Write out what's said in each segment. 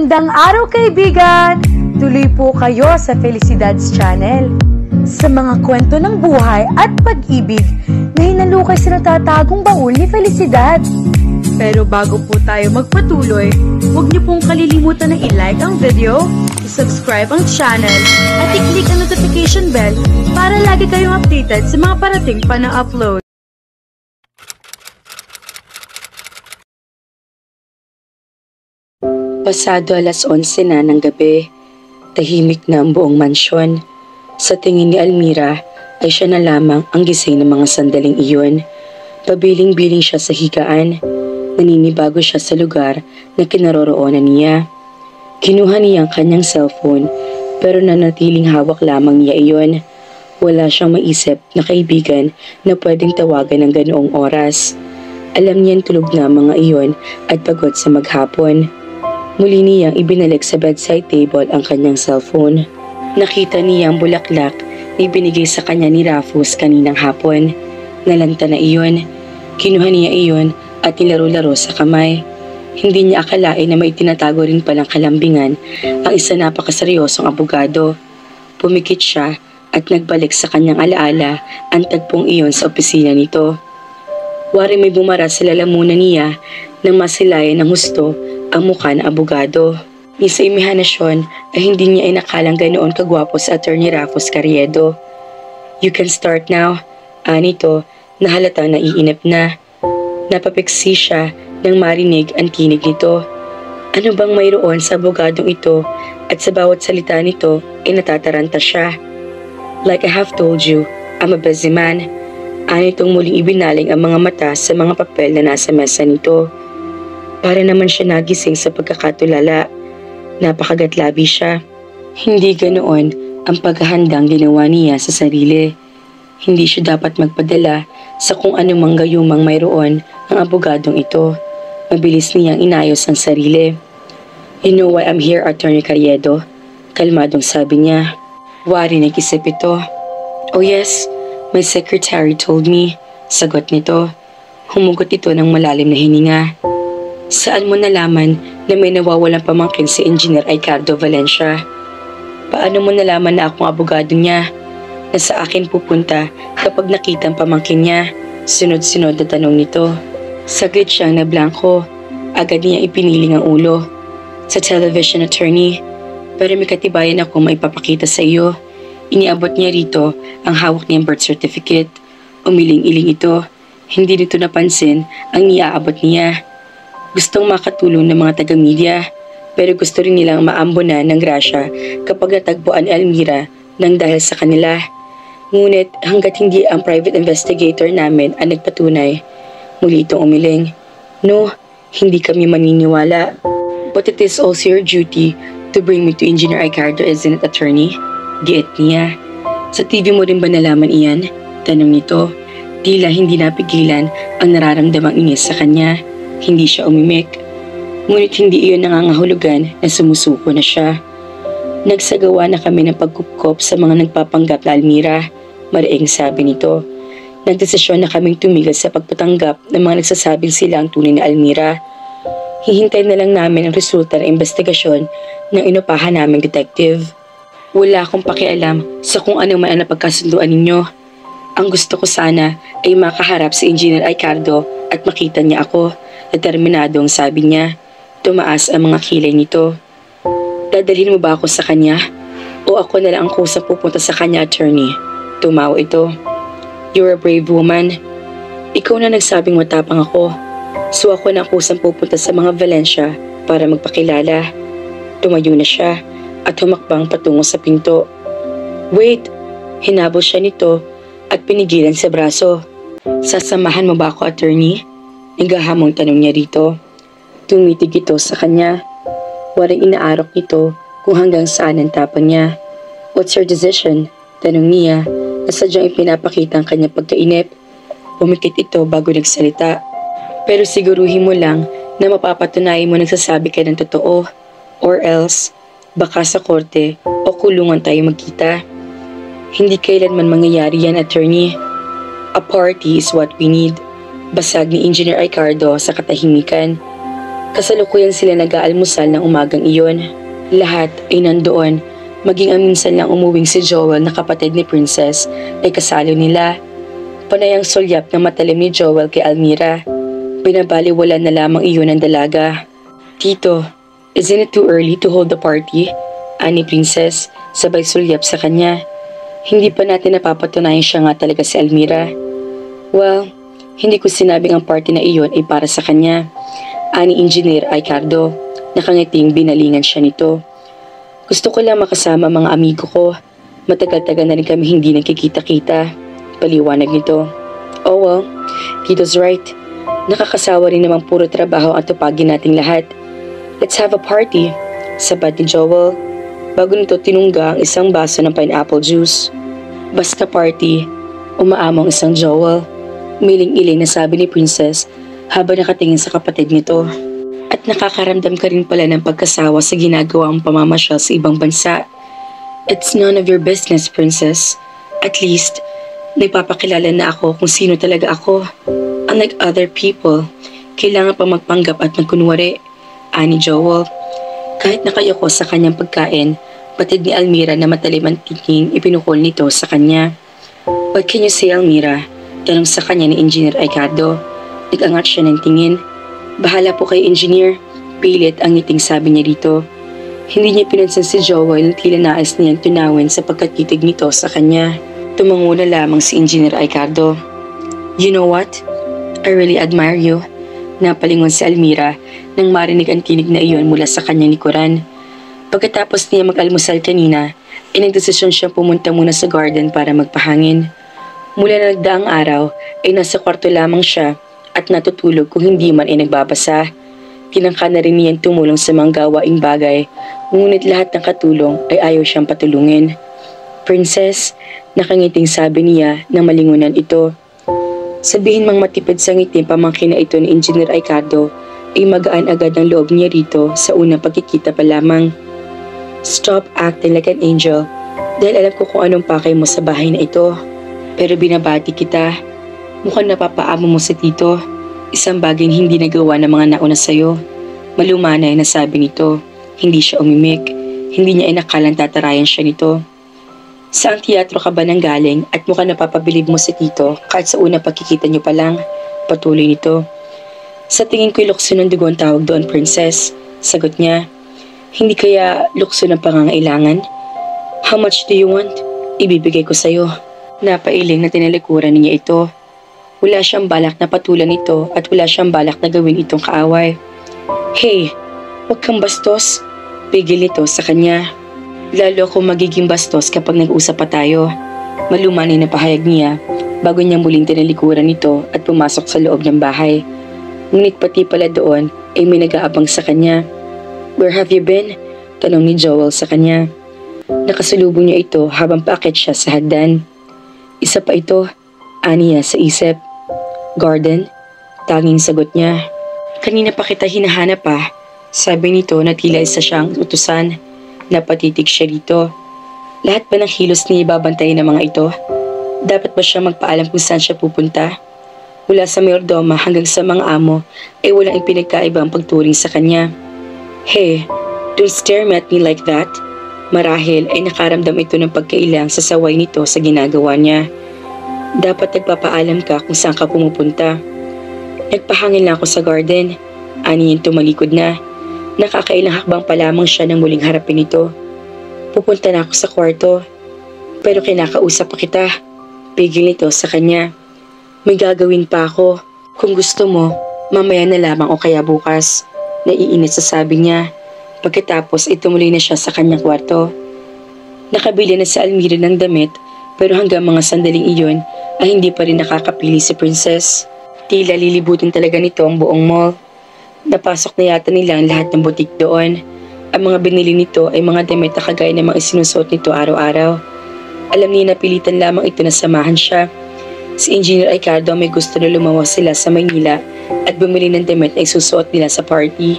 Magandang araw kaibigan! Tuloy po kayo sa Felicidad's Channel. Sa mga kwento ng buhay at pag-ibig na hinalukay sa natatagong baul ni Felicidad. Pero bago po tayo magpatuloy, huwag niyo pong kalilimutan na i-like ang video, i-subscribe ang channel, at i-click ang notification bell para lagi kayong updated sa mga parating pa na upload. Pasado alas 11 na ng gabi, tahimik na ang buong mansyon. Sa tingin ni Almira ay siya na lamang ang gising ng mga sandaling iyon. Pabiling-biling siya sa higaan, naninibago siya sa lugar na kinaroroonan niya. Kinuha niya ang kanyang cellphone pero nanatiling hawak lamang niya iyon. Wala siyang maisip na kaibigan na pwedeng tawagan ng ganoong oras. Alam niyang tulog na mga iyon at pagod sa maghapon. Muli niyang ibinalik sa bedside table ang kanyang cellphone. Nakita niyang bulaklak na ibinigay sa kanya ni Rufus kaninang hapon. Nalanta na iyon. Kinuha niya iyon at nilaro-laro sa kamay. Hindi niya akalain na may tinatago rin palang kalambingan ang isa napakaseryosong abogado. Pumikit siya at nagbalik sa kanyang alaala ang tagpong iyon sa opisina nito. Wari may bumara sa lalamunan niya nang masilayan ng husto ang mukha ng abogado. Ni sa imihanasyon ay hindi niya inakalang ganoon kagwapo sa Attorney Rufus Carriedo. "You can start now," anito na halatang naiinip na. Napapiksi siya nang marinig ang tinig nito. Ano bang mayroon sa abogadong ito at sa bawat salita nito ay natataranta siya. "Like I have told you, I'm a busy man." Anitong muling ibinaling ang mga mata sa mga papel na nasa mesa nito. Para naman siya nagising sa pagkakatulala. Napakagatlabi siya. Hindi ganoon ang paghahandang ginawa niya sa sarili. Hindi siya dapat magpadala sa kung anumang gayumang mayroon ang abogadong ito. Mabilis niyang inayos ang sarili. "You know why I'm here, Attorney Carriedo?" Kalmadong sabi niya. Wari nag-isip ito. "Oh yes, my secretary told me." Sagot nito. Humugot ito ng malalim na hininga. "Saan mo nalaman na may nawawalang pamangkin si Engineer Ricardo Valencia? Paano mo nalaman na akong abogado niya? Na sa akin pupunta kapag nakita ang pamangkin niya?" Sunod-sunod na tanong nito. Saglit siyang nablangko. Agad niya ipiniling ang ulo. "Sa television, attorney. Pero may katibayan ako maipapakita sa iyo." Iniabot niya rito ang hawak niyang birth certificate. Umiling-iling ito. Hindi nito napansin ang niaabot niya. Gustong makatulong ng mga taga-media, pero gusto rin nilang maambunan ng grasya kapag natagpuan ni Almira nang dahil sa kanila. Ngunit hanggat hindi ang private investigator namin ang nagpatunay, muli itong umiling. "No, hindi kami maniniwala. But it is also your duty to bring me to Engineer Ricardo, isn't it, attorney?" Giit niya. "Sa TV mo rin ba nalaman iyan?" Tanong nito. Tila hindi napigilan ang nararamdamang inis sa kanya. Hindi siya umimik. Ngunit hindi iyon nangangahulugan na sumusuko na siya. "Nagsagawa na kami ng pagkupkop sa mga nagpapanggap na Almira," mariing sabi nito. "Nagdesisyon na kaming tumigil sa pagpatanggap ng mga nagsasabing sila ang tunay na Almira. Hihintay na lang namin ang resulta ng investigasyon ng inupahan naming detective. Wala akong pakialam sa kung ano man ang napagkasunduan ninyo. Ang gusto ko sana ay makaharap si Engineer Ricardo at makita niya ako." Determinadong sabi niya. Tumaas ang mga kilay nito. "Dadalhin mo ba ako sa kanya? O ako na lang ang kusang pupunta sa kanya, attorney?" Tumawa ito. "You're a brave woman. Ikaw na nagsabing matapang ako. So ako na ang kusang pupunta sa mga Valencia para magpakilala." Tumayo na siya at humakbang patungo sa pinto. "Wait!" Hinabol siya nito at pinigilan sa braso. "Sasamahan mo ba ako, attorney?" Nagahamong tanong niya rito. Tumitig ito sa kanya. Waring inaarok ito kung hanggang saan ang tapang niya. "What's your decision?" Tanong niya na sadyang ipinapakita ang kanyang pagkainip. Pumikit ito bago nagsalita. "Pero siguruhin mo lang na mapapatunayan mo nagsasabi ka ng totoo. Or else, baka sa korte o kulungan tayo magkita. Hindi kailanman mangyayari yan, attorney. A party is what we need." Basag ni Engineer Ricardo sa katahimikan. Kasalukuyan sila nag-aalmusal ng umagang iyon. Lahat ay nandoon, maging ang minsan lang umuwing si Joel na kapatid ni Princess ay kasalo nila. Panay ang sulyap na matalim ni Joel kay Almira. Binabaliwala na lamang iyon ng dalaga. "Tito, isn't it too early to hold the party?" ani Princess, sabay sulyap sa kanya. "Hindi pa natin napapatunayan siya nga talaga si Almira." "Well, hindi ko sinabing ang party na iyon ay para sa kanya," ani Engineer Ricardo. Nakangiting binalingan siya nito. "Gusto ko lang makasama mga amigo ko. Matagal-tagal na rin kami hindi nagkikita-kita," paliwanag nito. "Oh well, Tito's right. Nakakasawa rin namang puro trabaho ang tupagin nating lahat. Let's have a party," sabad ni Joel. Bago nito tinungga ang isang baso ng pineapple juice. "Basta party," umaamong isang Joel. Umiling-iling na sabi ni Princess habang nakatingin sa kapatid nito. "At nakakaramdam ka rin pala ng pagkasawa sa ginagawang pamamasyal sa ibang bansa. It's none of your business, Princess. At least, nagpapakilala na ako kung sino talaga ako. Unlike other people, kailangan pa magpanggap at magkunwari," ani Joel. Kahit nakayoko sa kanyang pagkain, batid ni Almira na matalim ang tingin ipinukol nito sa kanya. "What can you say, Almira?" tanong sa kanya ni Engineer Ricardo. Nag-angat siya ng tingin. "Bahala po kay Engineer," pilit ang ngiting sabi niya rito. Hindi niya pinansin si Joel na tila nais niyang tunawin sa pagkatitig nito sa kanya. Tumango na lamang si Engineer Ricardo. "You know what? I really admire you," napalingon si Almira nang marinig ang tinig na iyon mula sa kanyang likuran. Pagkatapos niya mag-almusal kanina, ay nagdesisyon siya pumunta muna sa garden para magpahangin. Mula na nagdaang araw ay nasa kwarto lamang siya at natutulog kung hindi man ay nagbabasa. Tinangka na rin niyang tumulong sa mga gawaing bagay, ngunit lahat ng katulong ay ayaw siyang patulungin. "Princess," nakangiting sabi niya nang malingunan ito. Sabihin mang matipid sa ngiting pamangkin na ito ni Engineer Ricardo, ay magaan agad ang loob niya rito sa unang pagkikita pa lamang. "Stop acting like an angel dahil alam ko kung anong pakay mo sa bahay na ito. Pero binabati kita. Mukhang napapaamo mo si Tito. Isang bagay hindi nagawa ng mga nauna sa'yo." Malumanay na sabi nito. Hindi siya umimik. Hindi niya inakalang tatarayan siya nito. "Saang teatro ka ba nang galing at mukhang napapabilib mo si Tito kahit sa unang pagkikita niyo pa lang?" patuloy nito. "Sa tingin ko'y lukso ng dugo ang tawag doon, Princess," sagot niya. "Hindi kaya lukso ng pangangailangan? How much do you want? Ibibigay ko sa'yo." Napailing na tinalikuran niya ito. Wala siyang balak na patulan ito at wala siyang balak na gawin itong kaaway. "Hey, huwag kang bastos," pigil nito sa kanya. "Lalo akong magiging bastos kapag nag-usap pa tayo." Malumanay na pahayag niya bago niya muling tinalikuran nito at pumasok sa loob ng bahay. Ngunit pati pala doon ay may nag-aabang sa kanya. "Where have you been?" tanong ni Joel sa kanya. Nakasalubong niya ito habang paakyat siya sa hagdan. "Isa pa ito," ani niya sa isip. "Garden?" tanging sagot niya. "Kanina pa kita hinahanap pa," sabi nito na tila isa siyang utusan. Napatitig siya rito. Lahat ba ng kilos niya ibabantayan ng mga ito? Dapat ba siya magpaalam kung saan siya pupunta? Mula sa mayordoma hanggang sa mga amo ay walang ipinagkaibang pagturing sa kanya. "Hey, don't stare at me like that." Marahil ay nakaramdam ito ng pagkailang sa saway nito sa ginagawa niya. "Dapat nagpapaalam ka kung saan ka pumupunta." "Nagpahangin lang ako sa garden," ani niyang tumalikod na. Nakakailang hakbang pa lamang siya nang muling harapin ito. "Pupunta na ako sa kwarto." "Pero kinakausap pa kita," pigil nito sa kanya. "May gagawin pa ako. Kung gusto mo, mamaya na lamang o kaya bukas," naiinit sa sabi niya. Pagkatapos ay tumuloy na siya sa kanyang kwarto. Nakabili na si Almira ng damit, pero hanggang mga sandaling iyon ay hindi pa rin nakakapili si Princess. Tila lilibutin talaga nito ang buong mall. Napasok na yata nila ang lahat ng butik doon. Ang mga binili nito ay mga damit na kagaya ng mga isinusuot nito araw-araw. Alam niya na pilitan lamang ito na samahan siya. Si Engineer Ricardo may gusto na lumawas sila sa Maynila at bumili ng damit na isusuot nila sa party.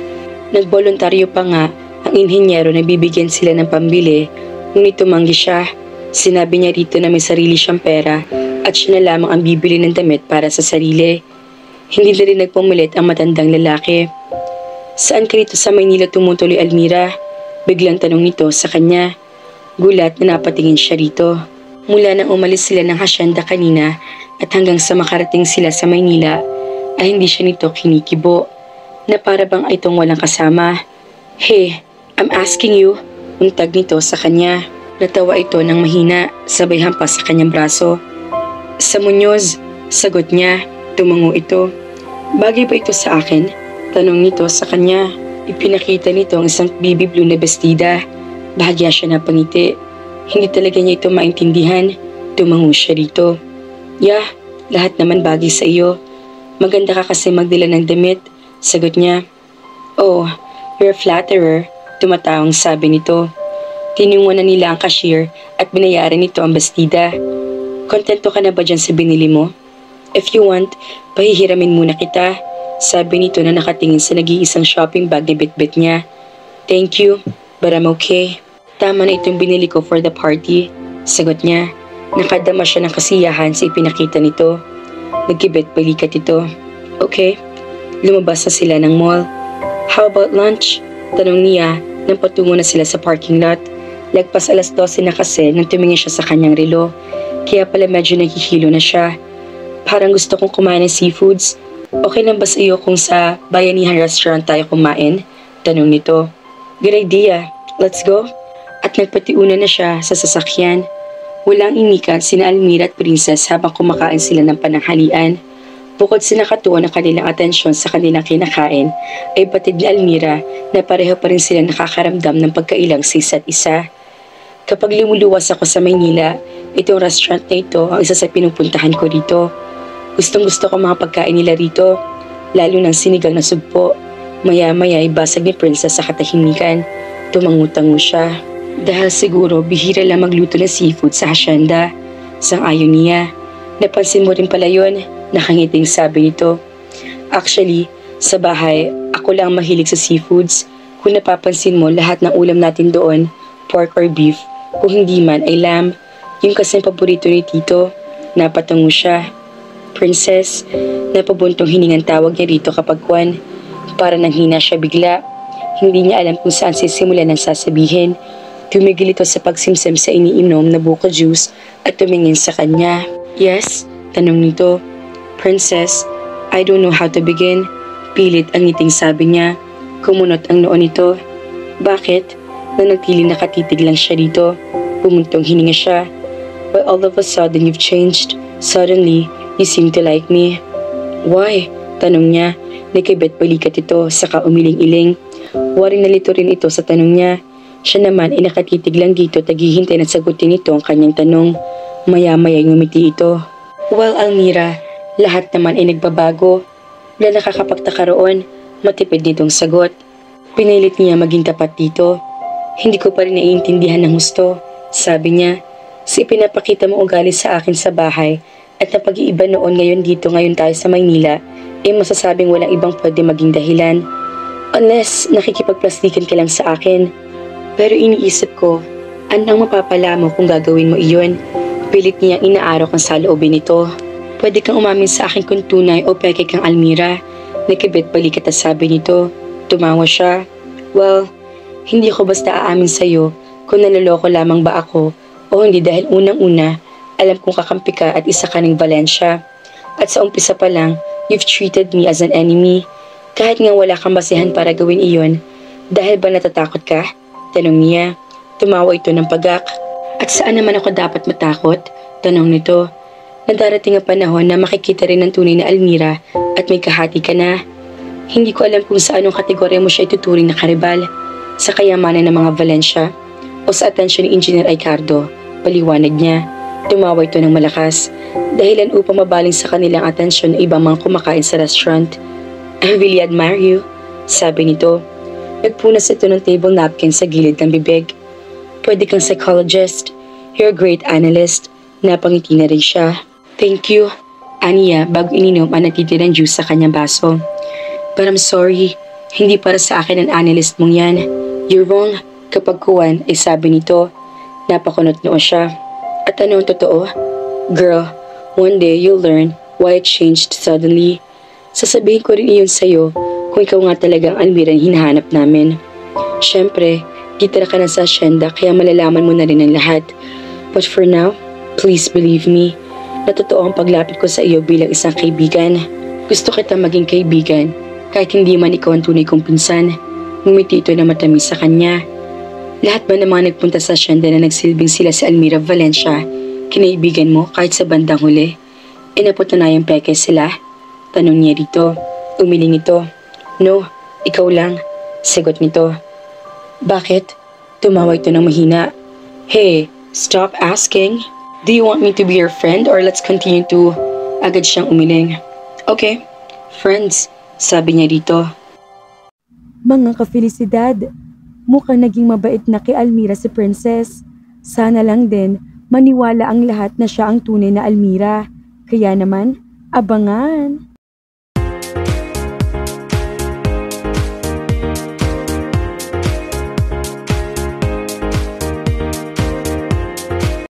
Nagboluntaryo pa nga ang inhinyero na bibigyan sila ng pambili, ngunit tumanggi siya. Sinabi niya rito na may sarili siyang pera at siya na lamang ang bibili ng damit para sa sarili. Hindi na rin nagpumulit ang matandang lalaki. Saan ka rito sa Maynila tumutuloy, Almira? Biglang tanong nito sa kanya. Gulat na napatingin siya rito. Mula nang umalis sila ng hasyenda kanina at hanggang sa makarating sila sa Maynila, ay hindi siya nito kinikibo, na para bang itong walang kasama. Hey, I'm asking you, untag nito sa kanya. Natawa ito ng mahina, sabay hampas sa kanyang braso. Sa Muñoz, sagot niya, tumango ito. Bagay ba ito sa akin? Tanong nito sa kanya. Ipinakita nito ang isang baby blue na bestida. Bahagya siya napangiti. Hindi talaga niya ito maintindihan. Tumango siya rito. Yeah, lahat naman bagay sa iyo. Maganda ka kasi magdala ng damit. Sagot niya. Oh, you're a flatterer. Tumatawang sabi nito. Tinungunan nila ang cashier at binayaran nito ang bestida. Kontento ka na ba dyan sa binili mo? If you want, pahihiramin muna kita. Sabi nito na nakatingin sa nag-iisang shopping bag na bitbit niya. Thank you, but I'm okay. Tama na itong binili ko for the party. Sagot niya. Nakadama siya ng kasiyahan sa ipinakita nito. Nagkibet balikat ito. Okay, lumabas na sila ng mall. How about lunch? Tanong niya nang patungo na sila sa parking lot. Lagpas 12:00 na kasi nang tumingin siya sa kanyang relo. Kaya pala medyo naghihilo na siya. Parang gusto kong kumain ng seafoods. Okay lang ba sa iyo kung sa Bayanihan Restaurant tayo kumain? Tanong nito. Good idea. Let's go. At nagpatiuna na siya sa sasakyan. Walang imikan sina Almira at Princess habang kumakain sila ng pananghalian. Bukod sa nakatuon ang kanilang atensyon sa kanilang kinakain, ay batid ni Almira na pareho pa rin sila nakakaramdam ng pagkailang sa isa't isa. Kapag lumuluwas ako sa Maynila, itong restaurant na ito ang isa sa pinupuntahan ko rito. Gustong-gusto ko mga pagkain nila rito, lalo ng sinigang na sugpo. Maya-maya ay basag ni Princess sa katahimikan. Tumangutango siya. Dahil siguro bihira lang magluto ng seafood sa hasyenda. Sang-ayon niya. Napansin mo rin pala yun, nakangiting sabi nito. Actually, sa bahay, ako lang mahilig sa seafoods. Kung napapansin mo, lahat ng ulam natin doon, pork or beef, kung hindi man ay lamb. Yung kasing paborito ni Tito. Napatango siya. Princess, napabuntong hiningang tawag niya rito kapag kwan. Para nanghina siya bigla. Hindi niya alam kung saan sisimulan ang sasabihin. Tumigil ito sa pagsimsim sa iniinom na buko juice at tumingin sa kanya. Yes? Tanong nito. Princess, I don't know how to begin. Pilit ang ngiting sabi niya. Kumunot ang noo nito. Bakit? Nanatiling nakatitig lang siya dito. Pumuntong hininga siya. But all of a sudden you've changed. Suddenly, you seem to like me. Why? Tanong niya. Nakibet balikat ito, saka umiling-iling. Waring nalito rin ito sa tanong niya. Siya naman ay nakatitig lang dito, taghihintay na sagutin ito ang kanyang tanong. Maya-maya ngumiti ito. Well, Almira, lahat naman ay nagbabago. Wala nakakapagtaka roon, matipid nitong sagot. Pinilit niya maging tapat dito. Hindi ko pa rin naiintindihan ng gusto. Sabi niya, sa ipinapakita mo ugali sa akin sa bahay at na pag-iiba noon ngayon dito ngayon tayo sa Maynila, ay masasabing walang ibang pwede maging dahilan. Unless nakikipagplastikan ka lang sa akin. Pero iniisip ko, anong mapapala mo kung gagawin mo iyon? Pilit niyang inaarok ang saloobin nito. Pwede kang umamin sa akin kung tunay o peke kang Almira. Nakibet balikat at sabi nito. Tumawa siya. Well, hindi ko basta aamin sa'yo kung naloloko lamang ba ako o hindi dahil unang-una, alam kong kakampi ka at isa ka ng Valencia. At sa umpisa pa lang, you've treated me as an enemy. Kahit nga wala kang basihan para gawin iyon, dahil ba natatakot ka? Tanong niya. Tumawa ito ng pagak. At saan naman ako dapat matakot? Tanong nito. Nadarating ang panahon na makikita rin ang tunay na Almira at may kahati ka na. Hindi ko alam kung sa anong kategorya mo siya ituturing na karibal. Sa kayamanan ng mga Valencia o sa atensyon ni Engineer Ricardo. Paliwanag niya. Tumawa ito ng malakas. Dahilan upang mabaling sa kanilang atensyon ng ibang mga kumakain sa restaurant. I really admire you, sabi nito. Nagpunas ito ng table napkin sa gilid ng bibig. Pwede kang psychologist. You're a great analyst. Napangiti na rin siya. Thank you, aniya bago ininom ang natitirang juice sa kanyang baso. But I'm sorry, hindi para sa akin ang analyst mong yan. You're wrong. Kapag kuwan ay sabi nito. Napakunot noo siya. At ano ang totoo? Girl, one day you'll learn why it changed suddenly. Sasabihin ko rin iyon sa'yo kung ikaw nga talaga ang Almira na hinahanap namin. Siyempre, titira ka na sa asyenda kaya malalaman mo na rin ang lahat. But for now, please believe me, na totoo ang paglapit ko sa iyo bilang isang kaibigan. Gusto kita maging kaibigan kahit hindi man ikaw ang tunay kong pinsan. Ngumiti ito na matamis sa kanya. Lahat ba ng mga nagpunta sa asyenda na nagsilbing sila si Almira Valencia, kinaibigan mo kahit sa bandang huli? E napatunayang peke sila? Tanong niya dito. Umiling ito. No, ikaw lang. Sagot nito. Bakit? Tumawa ito ng mahina. Hey, stop asking. Do you want me to be your friend or let's continue to... Agad siyang umiling. Okay, friends, sabi niya dito. Mga ka-Felicidad, mukhang naging mabait na kay Almira si Princess. Sana lang din maniwala ang lahat na siya ang tunay na Almira. Kaya naman, abangan!